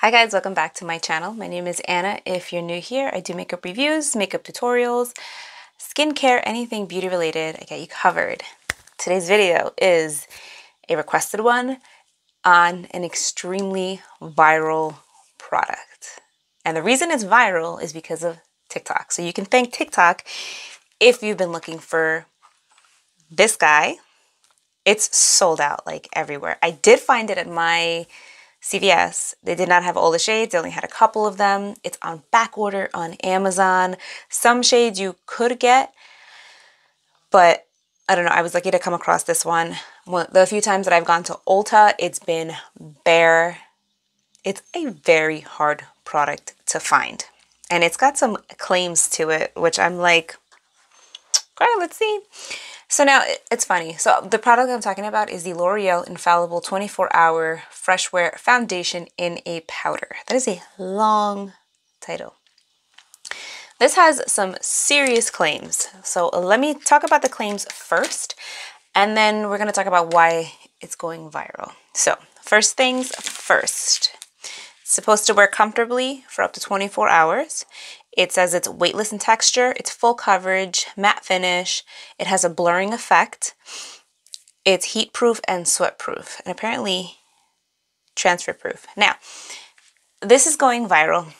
Hi guys, welcome back to my channel. My name is Anna. If you're new here, I do makeup reviews, makeup tutorials, skincare, anything beauty related, I get you covered. Today's video is a requested one on an extremely viral product. And the reason it's viral is because of TikTok. So you can thank TikTok if you've been looking for this guy. It's sold out like everywhere. I did find it at my CVS. They did not have all the shades. They only had a couple of them. It's on back order on Amazon. Some shades you could get, but I don't know. I was lucky to come across this one. The few times that I've gone to Ulta, it's been bare. It's a very hard product to find. And it's got some claims to it, which I'm like, all right, let's see. So now it's funny. So the product I'm talking about is the L'Oreal Infallible 24-Hour Fresh Wear Foundation in a Powder. That is a long title. This has some serious claims. So let me talk about the claims first, and then we're going to talk about why it's going viral. So first things first. It's supposed to wear comfortably for up to 24 hours. It says it's weightless in texture, it's full coverage, matte finish, it has a blurring effect, it's heat proof and sweat proof, and apparently transfer proof. Now, this is going viral.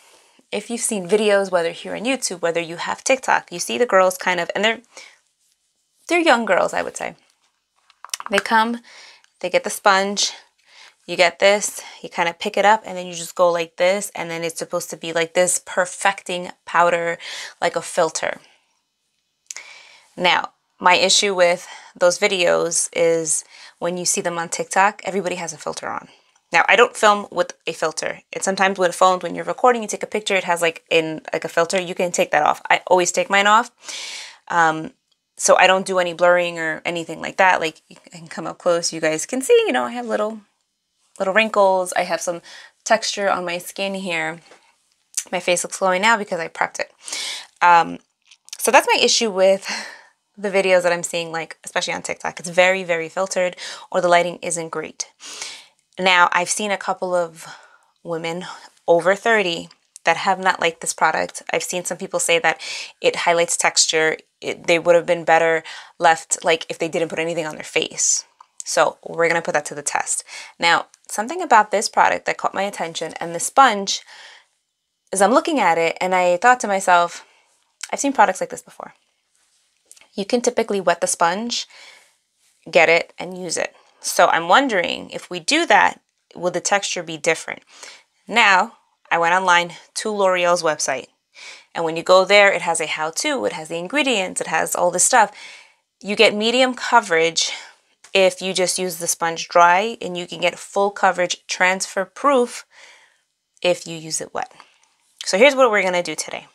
If you've seen videos, whether here on YouTube, whether you have TikTok, you see the girls kind of, and they're young girls, I would say. They come, they get the sponge, you get this, you kind of pick it up, and then you just go like this, and then it's supposed to be like this perfecting powder, like a filter. Now, my issue with those videos is when you see them on TikTok, everybody has a filter on. Now, I don't film with a filter. It's sometimes with phones, when you're recording, you take a picture, it has like a filter, you can take that off. I always take mine off. So I don't do any blurring or anything like that. Like, I can come up close, you guys can see, you know, I have little wrinkles. I have some texture on my skin here. My face looks glowing now because I prepped it. So that's my issue with the videos that I'm seeing, like especially on TikTok. It's very, very filtered, or the lighting isn't great. Now, I've seen a couple of women over 30 that have not liked this product. I've seen some people say that it highlights texture. They would have been better left like if they didn't put anything on their face. So we're going to put that to the test. Now, something about this product that caught my attention, and the sponge, is I'm looking at it and I thought to myself, I've seen products like this before. You can typically wet the sponge, get it, and use it. So I'm wondering, if we do that, will the texture be different? Now, I went online to L'Oreal's website, and when you go there, it has a how-to, it has the ingredients, it has all this stuff. You get medium coverage if you just use the sponge dry, and you can get full coverage transfer proof if you use it wet. So here's what we're going to do today.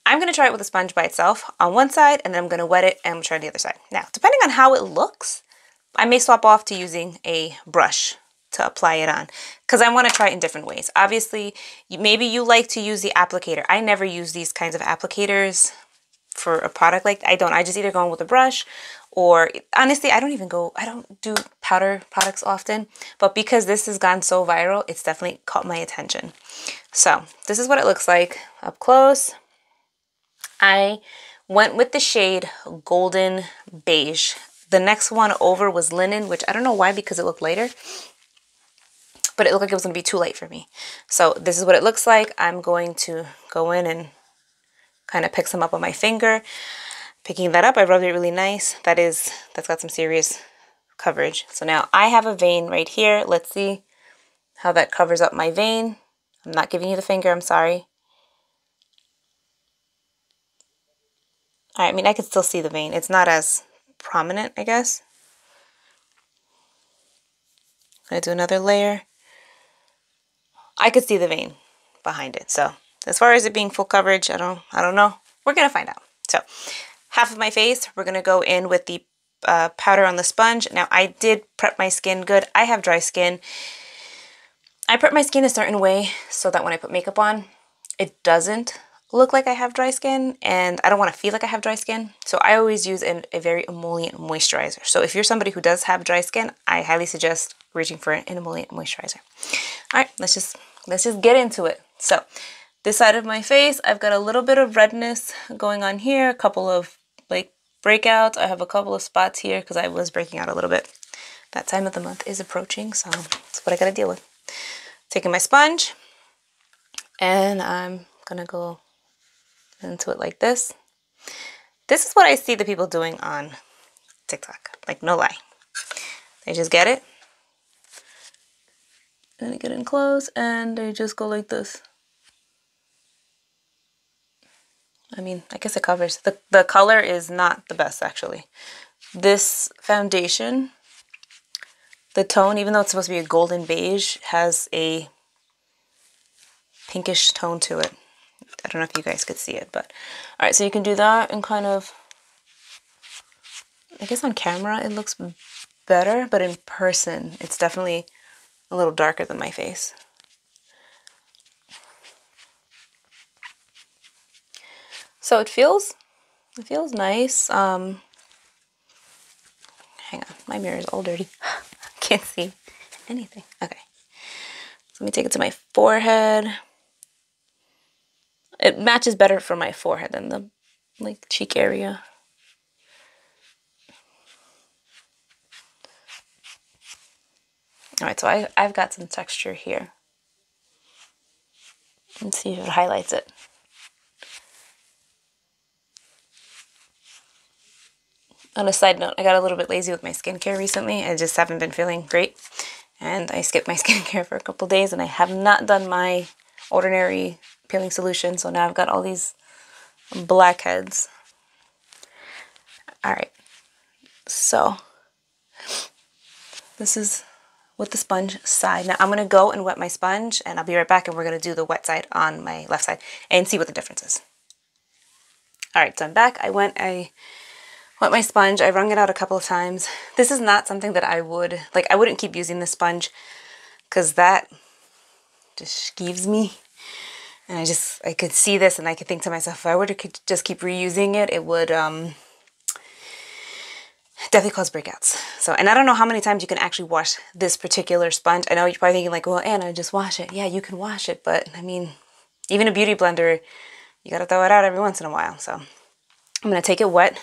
I'm going to try it with a sponge by itself on one side, and then I'm going to wet it and I'm try the other side. Now, depending on how it looks, I may swap off to using a brush to apply it on, because I want to try it in different ways. Obviously, maybe you like to use the applicator. I never use these kinds of applicators for a product like I don't. I just either go in with a brush, or honestly, I don't do powder products often, but because this has gone so viral, it's definitely caught my attention. So this is what it looks like up close. I went with the shade Golden Beige. The next one over was Linen, which I don't know why, because it looked lighter, but it looked like it was going to be too light for me. So this is what it looks like. I'm going to go in and kind of pick some up on my finger. Picking that up, I rubbed it really nice. That's got some serious coverage. So now I have a vein right here. Let's see how that covers up my vein. I'm not giving you the finger, I'm sorry. All right, I mean, I can still see the vein. It's not as prominent, I guess. I'm gonna do another layer. I could see the vein behind it. So as far as it being full coverage, I don't know. We're gonna find out. So half of my face, we're gonna go in with the powder on the sponge. Now, I did prep my skin good. I have dry skin. I prep my skin a certain way so that when I put makeup on, it doesn't look like I have dry skin, and I don't want to feel like I have dry skin. So I always use a very emollient moisturizer. So if you're somebody who does have dry skin, I highly suggest reaching for an emollient moisturizer. All right, let's just let's just get into it. So this side of my face, I've got a little bit of redness going on here, a couple of like breakouts. I have a couple of spots here because I was breaking out a little bit. That time of the month is approaching, so that's what I gotta deal with. Taking my sponge, and I'm gonna go into it like this. This is what I see the people doing on TikTok, like no lie. They just get it, and they get in close, and they just go like this. I mean, I guess it covers. The color is not the best, actually. This foundation, the tone, even though it's supposed to be a golden beige, has a pinkish tone to it. I don't know if you guys could see it, but... Alright, so you can do that and kind of... I guess on camera it looks better, but in person it's definitely a little darker than my face. So it feels nice. Hang on, my mirror is all dirty. Can't see anything. Okay. So let me take it to my forehead. It matches better for my forehead than the like cheek area. Alright, so I've got some texture here. Let's see if it highlights it. On a side note, I got a little bit lazy with my skincare recently. I just haven't been feeling great. And I skipped my skincare for a couple days, and I have not done my ordinary peeling solution. So now I've got all these blackheads. Alright, so this is with the sponge side. Now I'm going to go and wet my sponge, and I'll be right back, and we're going to do the wet side on my left side and see what the difference is. Alright, so I'm back. I wet my sponge. I wrung it out a couple of times. This is not something that I would, like, I wouldn't keep using this sponge because that just skeeves me. And I could see this and I could think to myself, if I were to just keep reusing it, it would definitely cause breakouts. So, and I don't know how many times you can actually wash this particular sponge. I know you're probably thinking like, well, Anna, just wash it. Yeah, you can wash it. But I mean, even a beauty blender, you got to throw it out every once in a while. So I'm going to take it wet.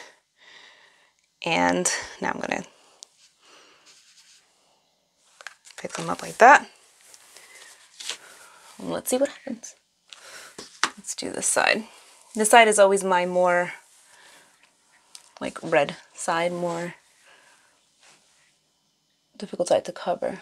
And now I'm going to pick them up like that. And let's see what happens. Let's do this side. This side is always my more like red side, more difficult side to cover.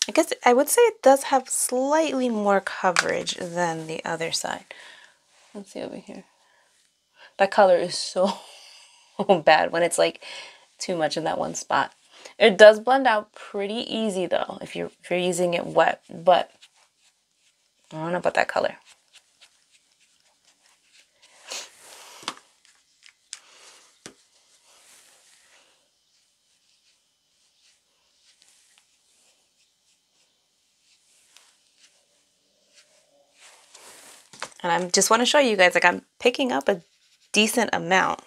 I guess I would say it does have slightly more coverage than the other side. Let's see over here. That color is so bad when it's like too much in that one spot. It does blend out pretty easy though if you're using it wet, but I don't know about that color. And I just want to show you guys, like, I'm picking up a decent amount.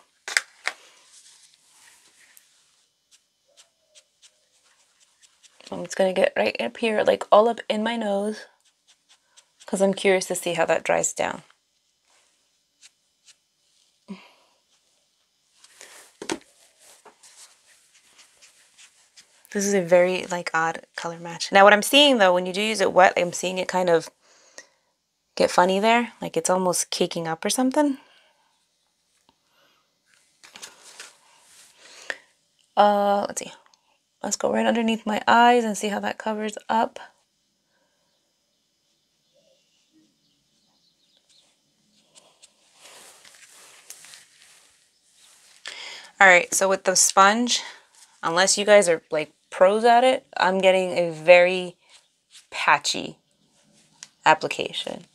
I'm just going to get right up here, like all up in my nose, because I'm curious to see how that dries down. This is a very, like, odd color match. Now, what I'm seeing, though, when you do use it wet, I'm seeing it kind of get funny there. Like, it's almost caking up or something. Let's see. Let's go right underneath my eyes and see how that covers up. Alright, so with the sponge, unless you guys are, like, pros at it, I'm getting a very patchy application.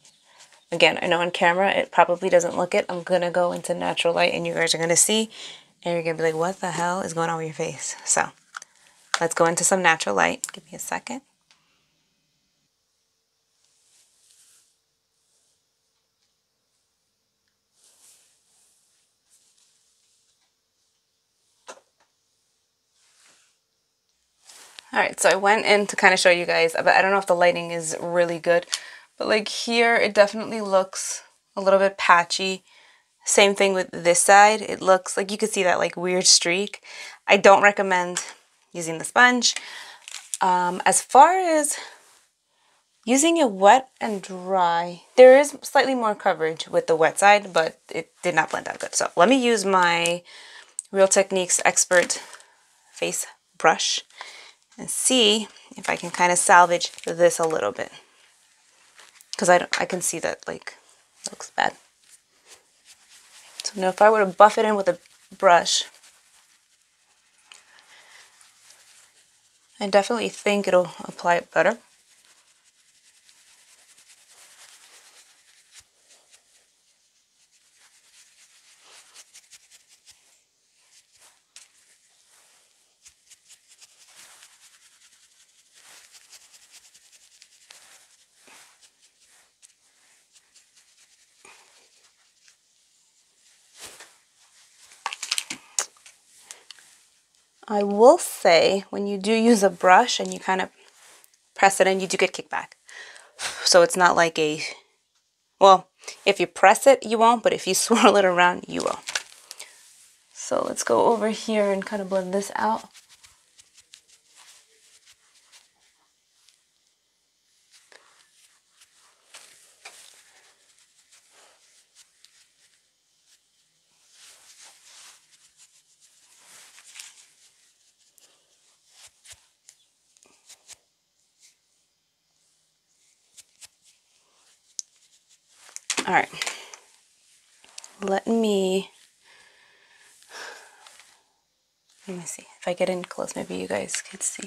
Again, I know on camera it probably doesn't look it. I'm going to go into natural light and you guys are going to see. And you're going to be like, what the hell is going on with your face? So, let's go into some natural light. Give me a second. All right, so I went in to kind of show you guys, but I don't know if the lighting is really good, but like here, it definitely looks a little bit patchy. Same thing with this side. It looks like you could see that like weird streak. I don't recommend using the sponge. As far as using it wet and dry, there is slightly more coverage with the wet side, but it did not blend out good. So let me use my Real Techniques Expert face brush and see if I can kind of salvage this a little bit. Because I can see that like looks bad. So now if I were to buff it in with a brush, I definitely think it'll apply it better. I will say when you do use a brush and you kind of press it in, you do get kickback. So it's not like a, well, if you press it, you won't, but if you swirl it around, you will. So let's go over here and kind of blend this out. All right, let me see if I get in close, maybe you guys could see.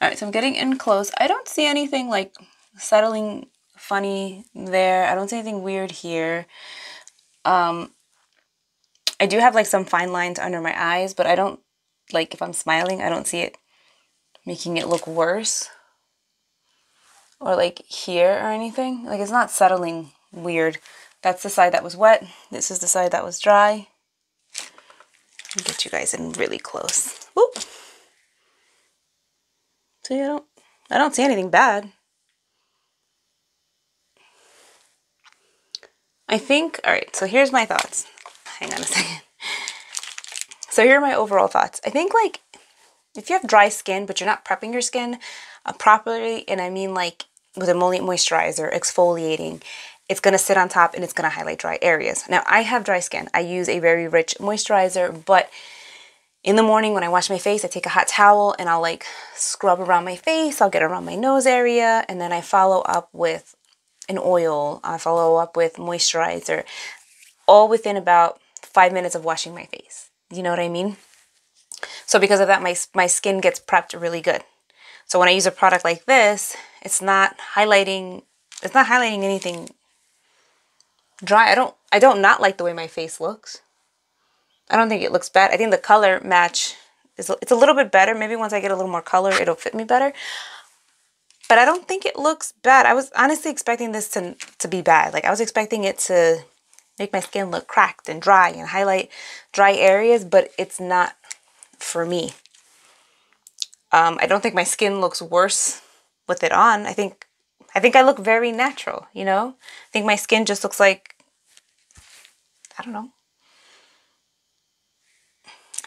All right, so I'm getting in close. I don't see anything like settling funny there. I don't see anything weird here. I do have like some fine lines under my eyes, but I don't, like if I'm smiling, I don't see it making it look worse. Or like here or anything. Like it's not settling weird. That's the side that was wet. This is the side that was dry. I'll get you guys in really close. Whoop. See, I don't see anything bad. I think, all right, so here's my thoughts. Hang on a second. So here are my overall thoughts. I think like if you have dry skin, but you're not prepping your skin properly, and I mean like with emollient moisturizer, exfoliating, it's going to sit on top and it's going to highlight dry areas. Now, I have dry skin. I use a very rich moisturizer, but in the morning when I wash my face, I take a hot towel and I'll like scrub around my face. I'll get around my nose area, and then I follow up with an oil. I follow up with moisturizer, all within about 5 minutes of washing my face. You know what I mean? So because of that, my skin gets prepped really good. So when I use a product like this, it's not highlighting anything dry. I don't not like the way my face looks. I don't think it looks bad. I think the color match it's a little bit better. Maybe once I get a little more color, it'll fit me better. But I don't think it looks bad. I was honestly expecting this to be bad. Like I was expecting it to make my skin look cracked and dry and highlight dry areas, but it's not for me. I don't think my skin looks worse with it on. I think I look very natural, you know? I think my skin just looks like, I don't know.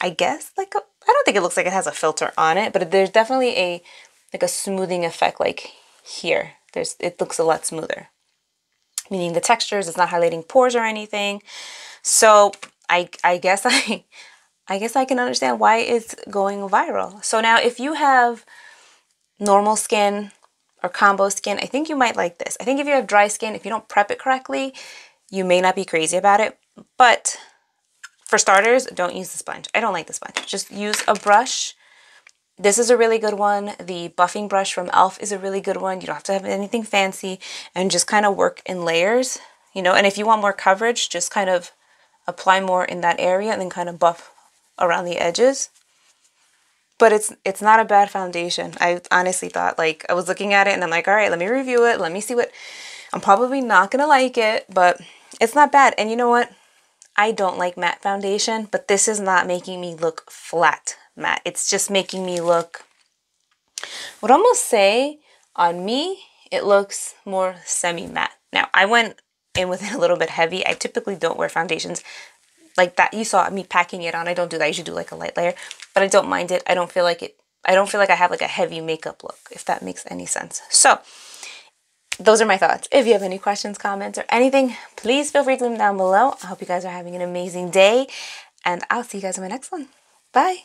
I guess like I don't think it looks like it has a filter on it, but there's definitely a smoothing effect like here. It looks a lot smoother. Meaning the textures, it's not highlighting pores or anything. So I guess I guess I can understand why it's going viral. So now if you have normal skin or combo skin, I think you might like this. I think if you have dry skin, if you don't prep it correctly, you may not be crazy about it. But for starters, don't use the sponge. I don't like the sponge. Just use a brush. This is a really good one. The buffing brush from e.l.f. is a really good one. You don't have to have anything fancy, and just kind of work in layers, you know. And if you want more coverage, just kind of apply more in that area and then kind of buff around the edges. But it's not a bad foundation. I honestly thought, like, I was looking at it and I'm like, all right, let me review it. Let me see what, I'm probably not going to like it, but it's not bad. And you know what? I don't like matte foundation, but this is not making me look flat matte. It's just making me look would almost say on me, it looks more semi-matte. Now, I went in with it a little bit heavy. I typically don't wear foundations like that. You saw me packing it on. I don't do that. I usually do like a light layer, but I don't mind it. I don't feel like I have like a heavy makeup look, if that makes any sense. So those are my thoughts. If you have any questions, comments, or anything, please feel free to leave them down below. I hope you guys are having an amazing day, and I'll see you guys in my next one. Bye.